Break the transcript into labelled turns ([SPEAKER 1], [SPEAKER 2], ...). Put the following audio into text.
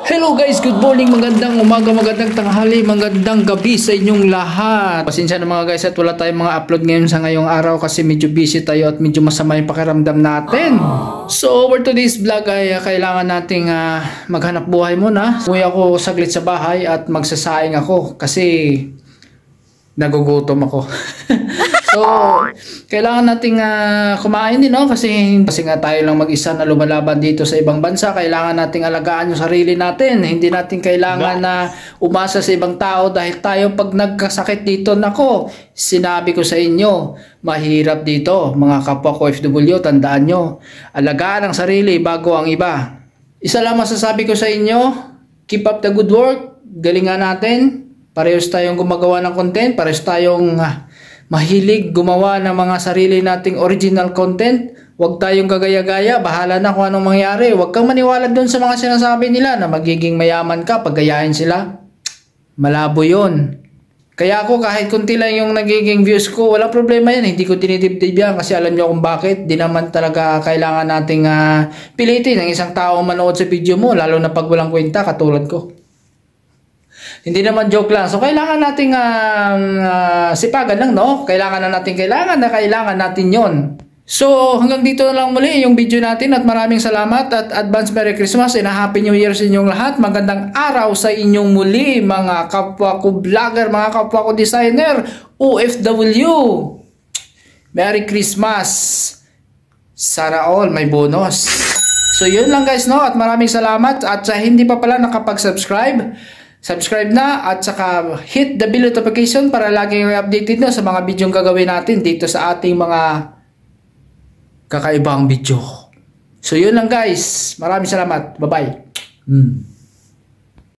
[SPEAKER 1] Hello guys, good morning, magandang umaga, magandang tanghali, magandang gabi sa inyong lahat. Pasensya na mga guys at wala tayong mga upload ngayon sa ngayong araw kasi medyo busy tayo at medyo masama yung pakiramdam natin. So over today's vlog ay kailangan nating maghanap buhay muna. Uwi ako saglit sa bahay at magsasaing ako kasi nagugutom ako. So, kailangan nating kumain din, no? Kasi nga tayo lang mag-isa na lumalaban dito sa ibang bansa. Kailangan nating alagaan yung sarili natin. Hindi natin kailangan na umasa sa ibang tao dahil tayo pag nagkasakit dito, nako, sinabi ko sa inyo, mahirap dito. Mga kapwa ko OFW, tandaan nyo, alagaan ang sarili bago ang iba. Isa lang masasabi ko sa inyo, keep up the good work, galingan natin. Parehas tayong gumagawa ng content, parehas tayong mahilig gumawa ng mga sarili nating original content. Huwag tayong gagaya-gaya, bahala na kung anong mangyari. Huwag kang maniwala dun sa mga sinasabi nila na magiging mayaman ka pag gayahin sila. Malabo yun. Kaya ako kahit kunti lang yung nagiging views ko, walang problema yan. Hindi ko dinidibdib yan kasi alam nyo kung bakit. Di naman talaga kailangan nating pilitin ng isang tao manood sa video mo, lalo na pag walang kwenta katulad ko. Hindi naman joke lang. So, kailangan nating sipagan lang, no? Kailangan natin yon. So, hanggang dito na lang muli yung video natin at maraming salamat at advance Merry Christmas and Happy New Year sa inyong lahat. Magandang araw sa inyong muli, mga kapwa ko vlogger, mga kapwa ko designer, OFW. Merry Christmas. Sana all may bonus. So, yun lang guys, no? At maraming salamat. At sa hindi pa pala nakapag-subscribe, subscribe na at saka hit the bell notification para lagi yung updated na sa mga video gagawin natin dito sa ating mga kakaibang video. So yun lang guys. Maraming salamat. Bye-bye.